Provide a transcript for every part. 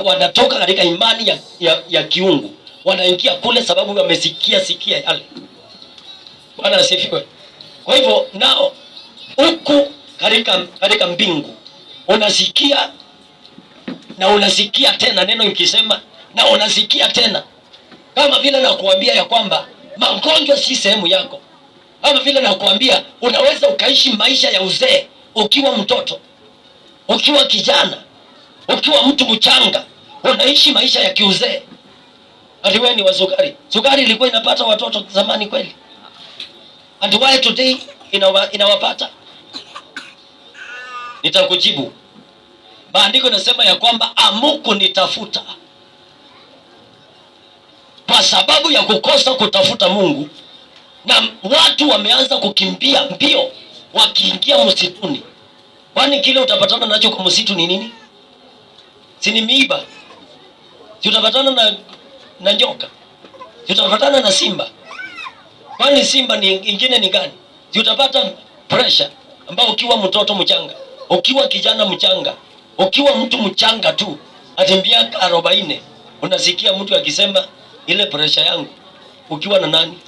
wanatoka katika imani ya kiungu, wanaingia kule sababu wamesikia yale. Bwana asifiwe. Kwa hivyo nao huku katika mbingu unasikia na unasikia tena neno ikisema na unasikia tena, kama vile nakuambia ya kwamba magonjwa si sehemu yako, kama vile nakuambia unaweza ukaishi maisha ya uzee ukiwa mtoto, ukiwa kijana, ukiwa mtu mchanga, unaishi maisha ya kiuzee. Ati wewe ni wa sukari. Sukari ilikuwa inapata watoto zamani kweli? And why today inawapata? Nitakujibu. Maandiko nasema ya kwamba amuku nitafuta. Kwa sababu ya kukosa kutafuta Mungu, na watu wameanza kukimbia mbio wakiingia msituni. Kwani kile utapatana nacho kwa msitu ni nini? Si ni miiba? Si utapatana na nyoka? Si utapatana na simba? Kwani simba ni ingine ni gani? Si utapata pressure ambao ukiwa mtoto mchanga, ukiwa kijana mchanga, ukiwa mtu mchanga tu, ati miaka 40 unasikia mtu akisema ile pressure yangu. Ukiwa na nani?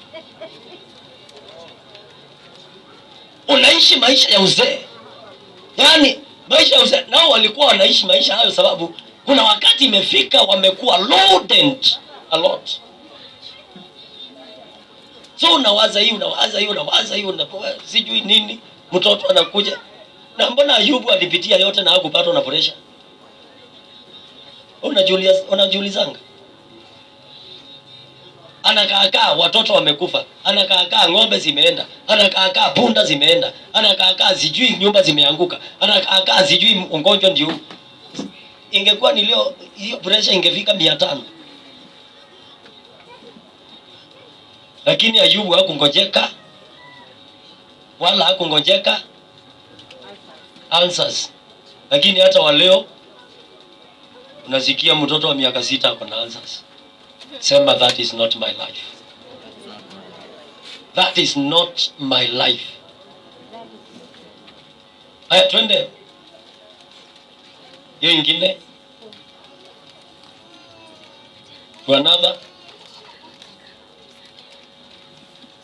Unaishi maisha ya uzee. Yaani maisha ya uzee. Nao walikuwa wanaishi maisha hayo sababu kuna wakati imefika wamekuwa loaded a lot. So unawaza hii, sijui nini, mtoto anakuja. Na mbona Ayubu alipitia yote na hakupatwa na pressure? Unajiulizanga. Anakaakaa watoto wamekufa, anakaakaa ng'ombe zimeenda, anakaakaa punda zimeenda, anakaakaa sijui nyumba zimeanguka, anakaakaa sijui ugonjwa ndio. Ingekuwa hiyo pressure ingefika 500. Lakini Ayubu hakungojeka wala hakungojeka answers. Lakini hata waleo unasikia mtoto wa miaka 6 ako na answers. Sema that is not my life. That is not my life. Haya twende. Hiyo ingine. To another.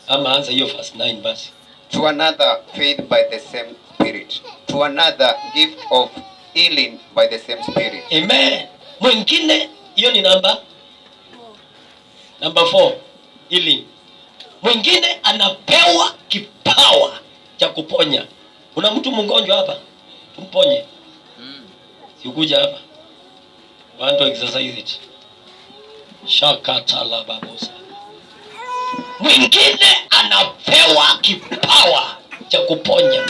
Ama anza hiyo verse 9 basi. To another faith by the same Spirit. To another gift of healing by the same Spirit. Amen. Mwingine hiyo ni number 4, healing. Mwingine anapewa kipawa cha kuponya. Kuna mtu mgonjwa hapa, tumponye. Sikuja hapa. Want to exercise it. Shakata la babosa. Mwingine anapewa kipawa cha kuponya.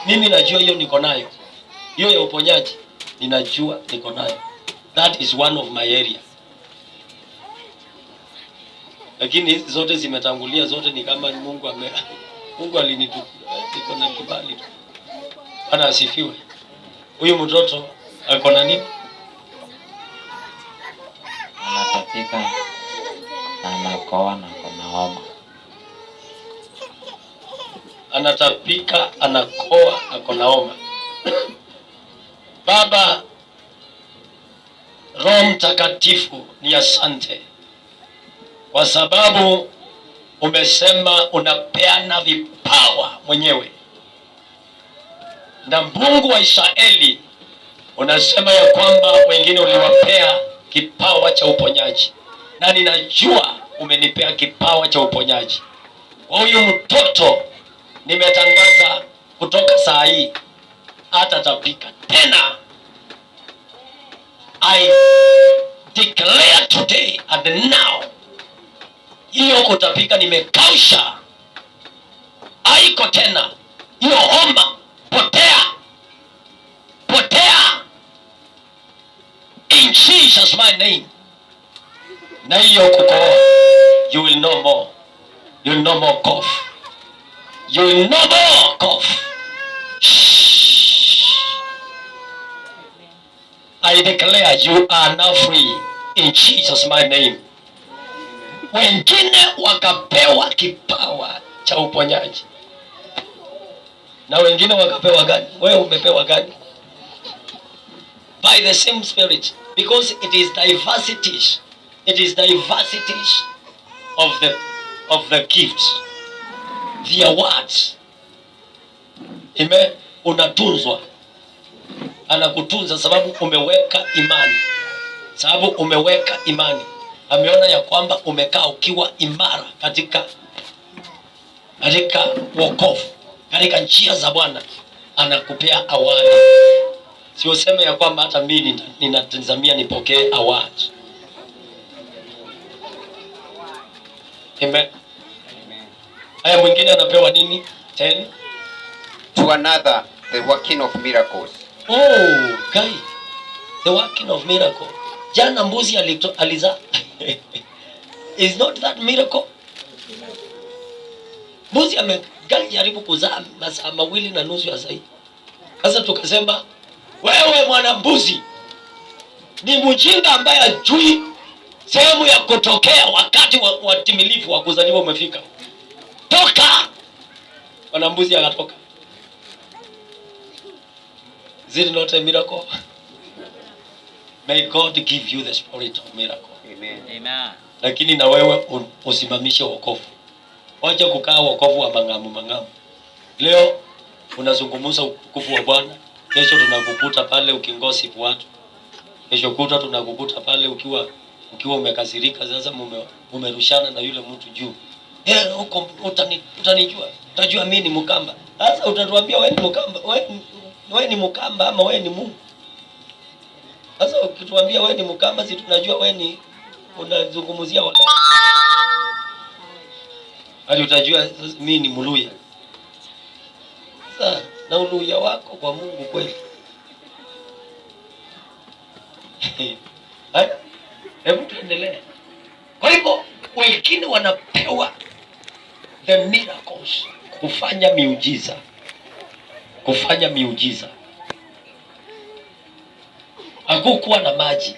Mimi najua hiyo niko nayo. Hiyo ya uponyaji ninajua niko nayo. That is one of my area. Lakini hizi zote zimetangulia, zote ni kama Mungu alinitu niko na kibali tu. Bwana asifiwe. Huyu mtoto ako na nini? Anatapika, anakoa na kuna homa. Anatapika, anakoa, ako na homa. Baba Roho Mtakatifu, ni asante kwa sababu umesema unapeana vipawa mwenyewe. Na Mungu wa Israeli unasema ya kwamba wengine uliwapea kipawa cha uponyaji. Na ninajua umenipea kipawa cha uponyaji. Kwa huyu mtoto nimetangaza kutoka saa hii hatatapika tena. I declare today and now, hiyo kutapika nimekausha. Haiko tena. Hiyo homa potea. Potea. In Jesus my name. Na hiyo kukoa, you will no more. You will no more cough. You will no more cough. I declare you are now free in Jesus my name. Wengine wakapewa kipawa cha uponyaji. Na wengine wakapewa gani? Wewe umepewa gani? By by the same spirit, because it is diversities. It is diversities of the gifts, the awards. Amen. Unatunzwa, anakutunza sababu umeweka imani, sababu umeweka imani. Ameona ya kwamba umekaa ukiwa imara katika wokovu, katika njia za Bwana, anakupea award. Sio sema ya kwamba hata mimi ninatazamia nipokee award. Amen. Haya, mwingine anapewa nini? 10. To another, the working of miracles. Oh, guy. The working of miracle. Jana mbuzi aliza. Is not that miracle? Mbuzi amejaribu kuzaa masaa 2.5 ya zaidi. Sasa tukasema wewe mwana mbuzi ni mjinga ambaye hajui sehemu ya kutokea wakati wa timilifu wa kuzaliwa umefika. Toka! Mwana mbuzi akatoka. Is it not a miracle? May God give you the spirit of miracle. Amen. Amen. Lakini na wewe usimamishe wokovu. Wacha kukaa wokovu wa mangamu. Leo unazungumza utukufu wa Bwana, kesho tunakukuta pale ukingosifu watu. Kesho kuta tunakukuta pale ukiwa umekasirika, sasa umerushana na yule mtu juu. Huko utanijua. Utajua mimi ni Mkamba. Sasa utatuambia wewe ni Mkamba, wewe ni Mkamba ama wewe ni Mungu? Sasa ukituambia wewe ni Mkamba, si tunajua wewe ni unazungumzia wakati. Hadi utajua mimi ni Mluya. Sasa na uluya wako kwa Mungu kweli. Haya, hebu tuendelee. Kwa hivyo wengine wanapewa the miracles, kufanya miujiza. Hakukuwa na maji,